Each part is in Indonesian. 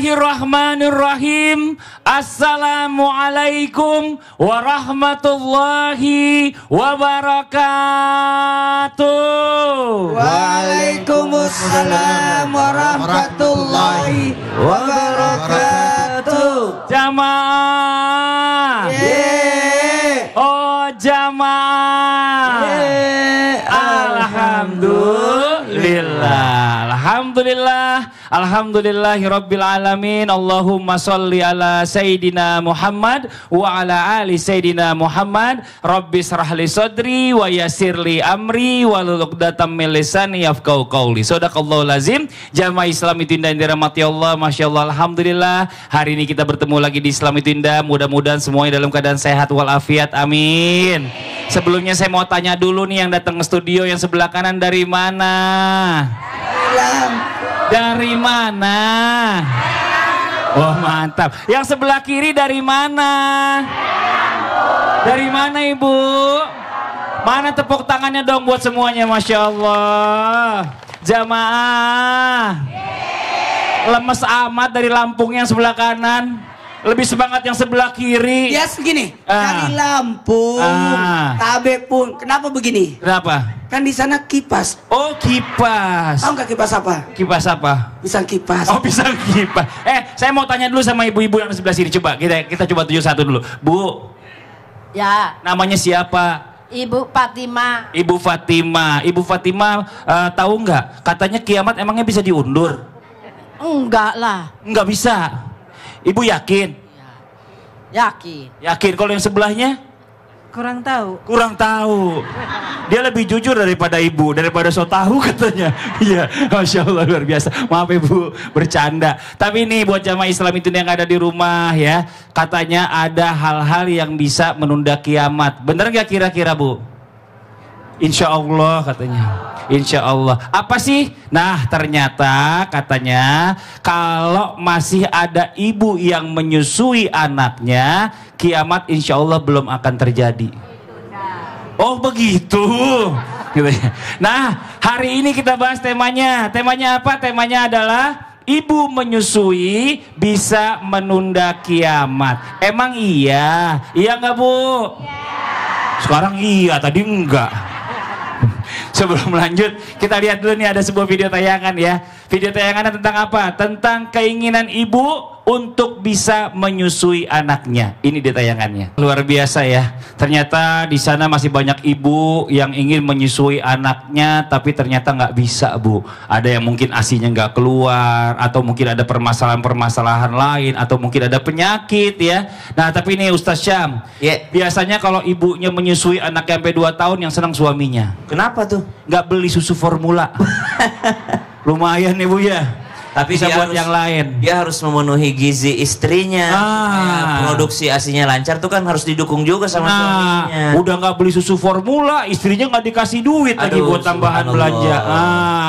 Bismillahirrahmanirrahim. Assalamualaikum warahmatullahi wabarakatuh. Waalaikumsalam warahmatullahi wabarakatuh. Jamaah. Oh jamaah. Alhamdulillah. Alhamdulillahirabbil alamin. Allahumma sholli ala sayidina Muhammad wa ala ali sayidina Muhammad. Rabbi shrahli sadri wa yassirli amri wahlul 'uqdatam min lisani yafqahu qauli. Shadaqallahul azim. Jamaah Islam itu indah yang dirahmati Allah. Masyaallah, alhamdulillah. Hari ini kita bertemu lagi di Islam itu indah. Mudah-mudahan semuanya dalam keadaan sehat walafiat. Amin. Sebelumnya saya mau tanya dulu nih, yang datang ke studio yang sebelah kanan dari mana? Dari mana? Wah, mantap. Yang sebelah kiri dari mana? Dari mana Ibu? Mana tepuk tangannya dong buat semuanya, Masya Allah. Jamaah. Lemes amat dari Lampung yang sebelah kanan. Lebih semangat yang sebelah kiri. Ya segini, dari Lampung, Tabe pun. Kenapa begini? Kenapa? Kan di sana kipas. Oh, kipas. Tahu nggak kipas apa? Kipas apa? Pisang kipas. Oh, pisang kipas. Saya mau tanya dulu sama ibu-ibu yang sebelah sini. Coba kita coba tuju satu dulu. Bu. Ya. Namanya siapa? Ibu Fatima. Ibu Fatima. Ibu Fatima tahu nggak? Katanya kiamat emangnya bisa diundur? Enggak lah. Nggak bisa. Ibu yakin? Yakin. Yakin. Kalau yang sebelahnya? Kurang tahu. Kurang tahu. Dia lebih jujur daripada ibu, daripada so tahu katanya. Iya, Masya Allah, luar biasa. Maaf Ibu, bercanda. Tapi ini buat jamaah Islam itu yang ada di rumah ya, katanya ada hal-hal yang bisa menunda kiamat. Bener gak kira-kira Bu? Insya Allah katanya. Insya Allah. Apa sih? Nah, ternyata katanya kalau masih ada ibu yang menyusui anaknya, kiamat insya Allah belum akan terjadi. Oh begitu. Nah, hari ini kita bahas temanya. Temanya apa? Temanya adalah ibu menyusui bisa menunda kiamat. Emang iya? Iya nggak Bu? Sekarang iya, tadi enggak. Sebelum lanjut, kita lihat dulu nih, ada sebuah video tayangan ya. Video tayangannya tentang apa? Tentang keinginan ibu untuk bisa menyusui anaknya. Ini dia tayangannya. Luar biasa ya. Ternyata di sana masih banyak ibu yang ingin menyusui anaknya, tapi ternyata nggak bisa Bu. Ada yang mungkin ASINya nggak keluar, atau mungkin ada permasalahan-permasalahan lain, atau mungkin ada penyakit ya. Nah tapi ini Ustadz Syam, biasanya kalau ibunya menyusui anaknya sampai 2 tahun, yang senang suaminya. Kenapa tuh? Nggak beli susu formula. Lumayan nih Bu ya. Tapi bisa buat yang lain. Dia harus memenuhi gizi istrinya. Produksi ASINya lancar tuh kan harus didukung juga sama suaminya. Udah nggak beli susu formula, istrinya nggak dikasih duit lagi buat tambahan belanja.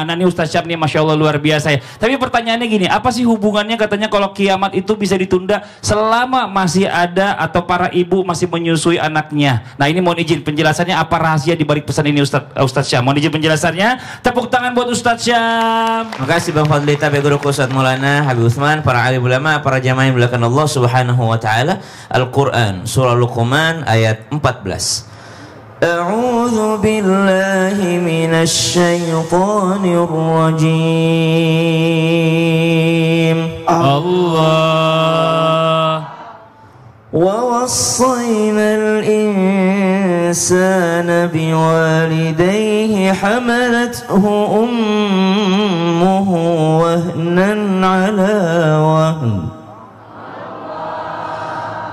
Nah ini Ustadz Syam nih, Masya Allah luar biasa ya. Tapi pertanyaannya gini, apa sih hubungannya katanya kalau kiamat itu bisa ditunda selama masih ada atau para ibu masih menyusui anaknya? Nah ini mohon izin penjelasannya, apa rahasia di balik pesan ini Ustadz Syam? Mohon izin penjelasannya. Tepuk tangan buat Ustadz Syam. Makasih Bang Fadli Tabe Ustadz Maulana Habib Utsman, para alim ulama, para jamaah yang dimuliakan Allah Subhanahu wa taala. Al-Qur'an surah Luqman ayat 14. A'udzu billahi minasy syaithanir rajim. Allah wa wassayna الإنسان بوالديه حملته أمه وهنا على وهن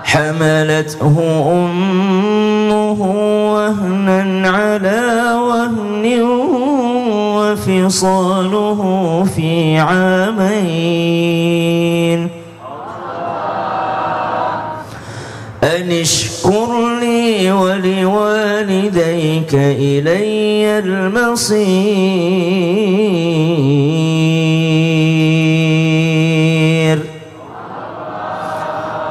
حملته أمه وهنا على وهن وفصاله في عامين أن اشكر لي ولوالديك إلي المصير.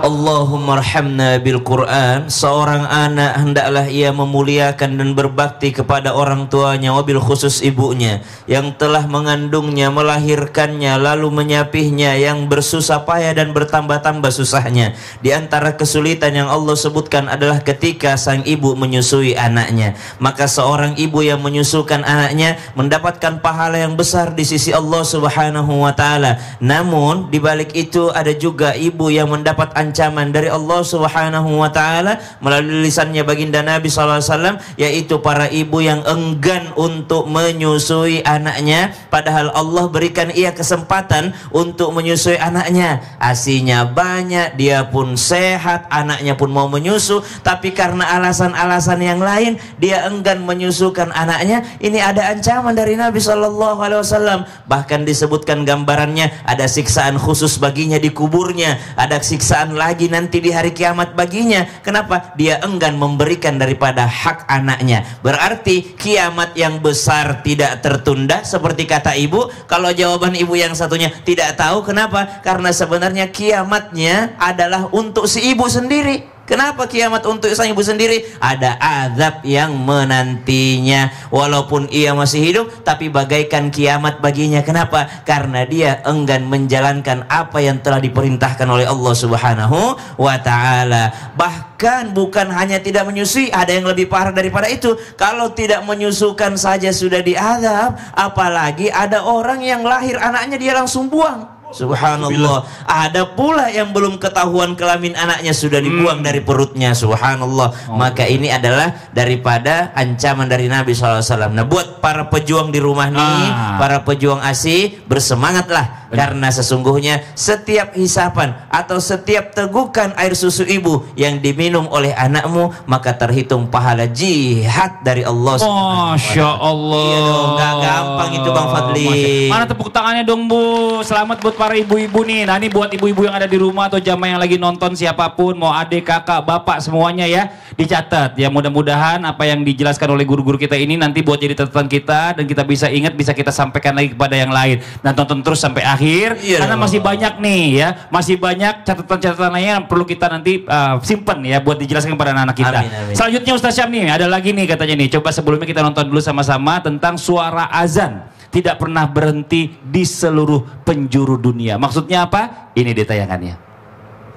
الله Allahumma arhamna bil Quran. Seorang anak hendaklah ia memuliakan dan berbakti kepada orang tuanya, wabil khusus ibunya yang telah mengandungnya, melahirkannya, lalu menyapihnya, yang bersusah payah dan bertambah-tambah susahnya. Di antara kesulitan yang Allah sebutkan adalah ketika sang ibu menyusui anaknya. Maka seorang ibu yang menyusukan anaknya mendapatkan pahala yang besar di sisi Allah Subhanahu wa taala. Namun di balik itu ada juga ibu yang mendapat ancaman dari Allah Subhanahu wa taala melalui lisannya baginda Nabi SAW, yaitu para ibu yang enggan untuk menyusui anaknya, padahal Allah berikan ia kesempatan untuk menyusui anaknya. Asinya banyak, dia pun sehat, anaknya pun mau menyusu, tapi karena alasan-alasan yang lain dia enggan menyusukan anaknya. Ini ada ancaman dari Nabi SAW. Bahkan disebutkan gambarannya, ada siksaan khusus baginya di kuburnya, ada siksaan lagi nanti di hari kiamat baginya. Kenapa? Dia enggan memberikan daripada hak anaknya. Berarti kiamat yang besar tidak tertunda seperti kata ibu. Kalau jawaban ibu yang satunya tidak tahu, kenapa? Karena sebenarnya kiamatnya adalah untuk si ibu sendiri. Kenapa kiamat untuk sang ibu sendiri? Ada azab yang menantinya. Walaupun ia masih hidup, tapi bagaikan kiamat baginya. Kenapa? Karena dia enggan menjalankan apa yang telah diperintahkan oleh Allah Subhanahu wa ta'ala. Bahkan bukan hanya tidak menyusui, ada yang lebih parah daripada itu. Kalau tidak menyusukan saja sudah diazab, apalagi ada orang yang lahir anaknya dia langsung buang. Subhanallah. Ada pula yang belum ketahuan kelamin anaknya sudah dibuang dari perutnya. Subhanallah. Maka ini adalah daripada ancaman dari Nabi SAW. Nah, buat para pejuang di rumah nih, para pejuang ASI, bersemangatlah. Karena sesungguhnya setiap hisapan atau setiap tegukan air susu ibu yang diminum oleh anakmu, maka terhitung pahala jihad dari Allah. Masya Allah. Iya dong, gak gampang itu Bang Fadli. Mana tepuk tangannya dong Bu. Selamat buat para ibu-ibu nih. Nah ini buat ibu-ibu yang ada di rumah atau jamaah yang lagi nonton, siapapun, mau adik, kakak, bapak, semuanya ya, dicatat ya. Mudah-mudahan apa yang dijelaskan oleh guru-guru kita ini nanti buat jadi catatan kita, dan kita bisa ingat, bisa kita sampaikan lagi kepada yang lain. Dan tonton terus sampai akhir, karena masih banyak nih ya, masih banyak catatan-catatan lainnya yang perlu kita nanti simpen ya, buat dijelaskan kepada anak-anak kita. Amin, amin. Selanjutnya Ustaz Syam nih, ada lagi nih katanya nih. Coba sebelumnya kita nonton dulu sama-sama tentang suara azan tidak pernah berhenti di seluruh penjuru dunia. Maksudnya apa? Ini dia tayangannya.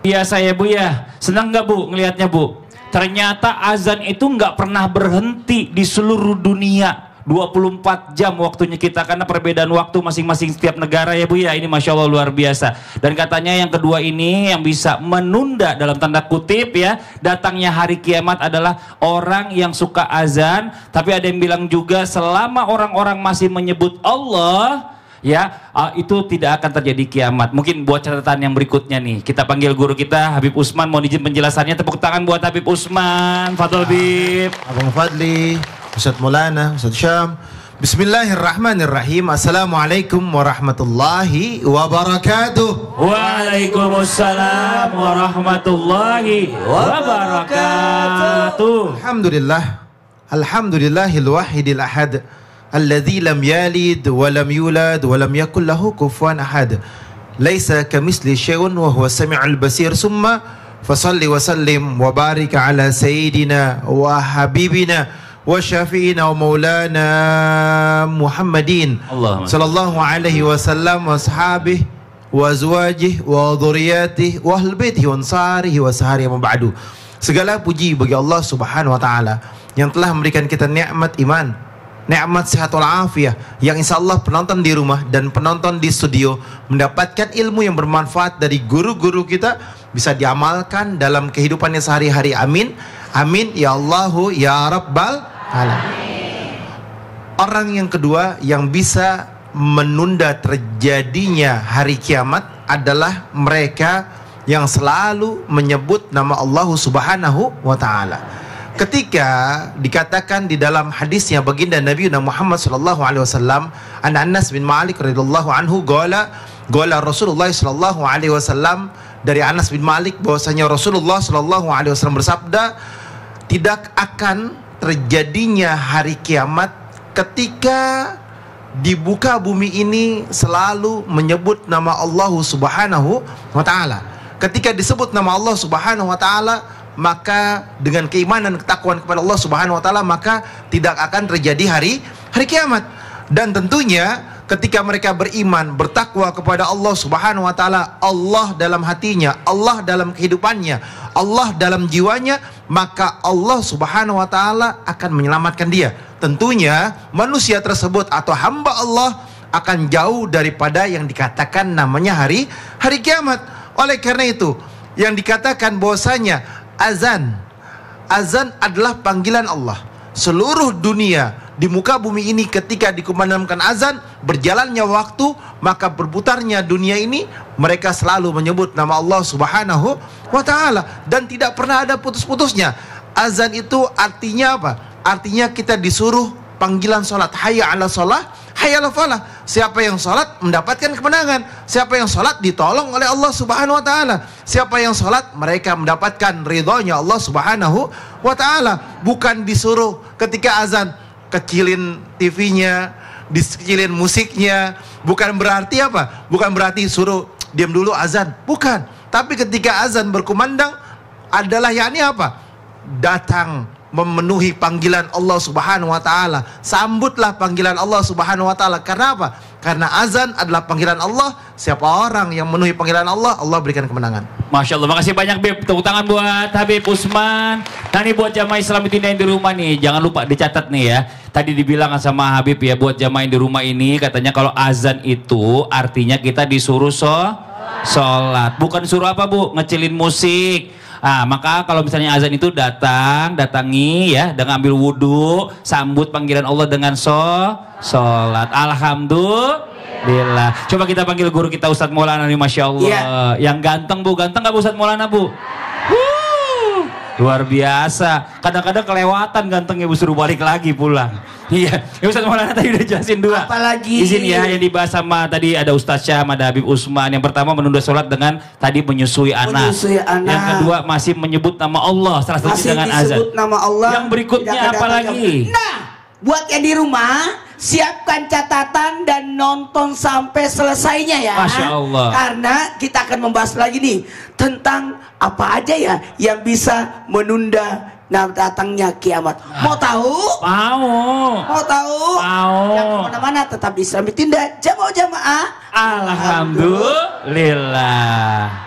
Biasa ya Bu ya. Senang nggak Bu ngelihatnya Bu? Ternyata azan itu nggak pernah berhenti di seluruh dunia. 24 jam waktunya kita, karena perbedaan waktu masing-masing setiap negara ya Bu ya. Ini Masya Allah luar biasa. Dan katanya yang kedua ini yang bisa menunda dalam tanda kutip ya datangnya hari kiamat adalah orang yang suka azan. Tapi ada yang bilang juga selama orang-orang masih menyebut Allah ya, itu tidak akan terjadi kiamat. Mungkin buat catatan yang berikutnya nih, kita panggil guru kita Habib Usman, mohon izin penjelasannya. Tepuk tangan buat Habib Usman. Fadol Bib. Abang Fadli, Ustaz Maulana, Ustaz Syam. Bismillahirrahmanirrahim. Assalamualaikum warahmatullahi wabarakatuh. Waalaikumsalam warahmatullahi wabarakatuh. Alhamdulillah. Alhamdulillahil wahidil ahad, alladzi lam yalid wa lam yulad wa lam yakul lahu kufuwan ahad. Laisa kamitsli syai'un wa huwas samiul basir. Summa fasalli wa sallim wa barik ala sayyidina wa habibina wa syafi'ina wa maulana Muhammadin sallallahu alaihi wasallam wa ashabihi wa azwajihi wa dhurriyyatihi wa ahli baitihi wa ansarihi wa sahari wa ba'du. Segala puji bagi Allah Subhanahu wa taala yang telah memberikan kita nikmat iman, nikmat sehat walafiat, yang insyaallah penonton di rumah dan penonton di studio mendapatkan ilmu yang bermanfaat dari guru-guru kita, bisa diamalkan dalam kehidupannya sehari-hari. Amin. Amin ya Allahu ya Rabbal alamin. Orang yang kedua yang bisa menunda terjadinya hari kiamat adalah mereka yang selalu menyebut nama Allah Subhanahu wa taala. Ketika dikatakan di dalam hadisnya baginda Nabi Muhammad sallallahu alaihi wasallam, an Anas bin Malik radhiyallahu anhu qala Rasulullah sallallahu alaihi wasallam, dari Anas bin Malik bahwasanya Rasulullah sallallahu alaihi wasallam bersabda, tidak akan terjadinya hari kiamat ketika di muka bumi ini selalu menyebut nama Allah Subhanahu wa taala. ketika disebut nama Allah Subhanahu wa taala, maka dengan keimanan ketakwaan kepada Allah Subhanahu wa taala, maka tidak akan terjadi hari kiamat. Dan tentunya ketika mereka beriman, bertakwa kepada Allah Subhanahu wa taala, Allah dalam hatinya, Allah dalam kehidupannya, Allah dalam jiwanya, maka Allah Subhanahu wa taala akan menyelamatkan dia. Tentunya manusia tersebut atau hamba Allah akan jauh daripada yang dikatakan namanya hari kiamat. Oleh karena itu, yang dikatakan bahwasanya azan adalah panggilan Allah. Seluruh dunia di muka bumi ini ketika dikumandangkan azan, berjalannya waktu, maka berputarnya dunia ini, mereka selalu menyebut nama Allah Subhanahu wa taala dan tidak pernah ada putus-putusnya. Azan itu artinya apa? Artinya kita disuruh panggilan salat, hayya 'ala shalah, hayya 'ala falah. Siapa yang salat mendapatkan kemenangan. Siapa yang salat ditolong oleh Allah Subhanahu wa taala. Siapa yang salat, mereka mendapatkan ridhonya Allah Subhanahu wa taala. Bukan disuruh ketika azan kecilin TV-nya, dikecilin musiknya. Bukan berarti apa? Bukan berarti suruh diam dulu azan. Bukan. Tapi ketika azan berkumandang adalah yakni apa? Datang memenuhi panggilan Allah Subhanahu wa taala. Sambutlah panggilan Allah Subhanahu wa taala. Karena apa? Karena azan adalah panggilan Allah. Siapa orang yang memenuhi panggilan Allah, Allah berikan kemenangan. Masya Allah, makasih banyak Bib. Tepuk tangan buat Habib Usman. Nah ini buat jamaah Islam yang di rumah nih, jangan lupa dicatat nih ya. Tadi dibilang sama Habib ya, buat jamaah yang di rumah ini, katanya kalau azan itu artinya kita disuruh sholat. Bukan suruh apa Bu? Ngecilin musik. Maka kalau misalnya azan itu datangi ya, dengan ambil wudhu, sambut panggilan Allah dengan sholat. Alhamdulillah. Coba kita panggil guru kita Ustadz Maulana nih, Masya Allah. Yang ganteng Bu, ganteng gak Bu Ustadz Maulana Bu? Luar biasa. Kadang-kadang kelewatan gantengnya Bu, suruh balik lagi pulang. Iya, ya Ustadz Maulana tadi udah jelasin dua. Apalagi izin ya yang dibahas sama tadi ada Ustadz Syam, ada Habib Usman. Yang pertama menunda sholat dengan tadi menyusui anak. Yang kedua masih menyebut nama Allah salah satu dengan azan. Nama Allah. Yang berikutnya apa lagi? Nah, buat yang di rumah, siapkan catatan dan nonton sampai selesainya ya. Masya Allah. Karena kita akan membahas lagi nih tentang apa aja ya yang bisa menunda datangnya kiamat. Mau tahu? Mau tahu? Yang kemana-mana tetap di Islami Tindak Jamaah. Alhamdulillah.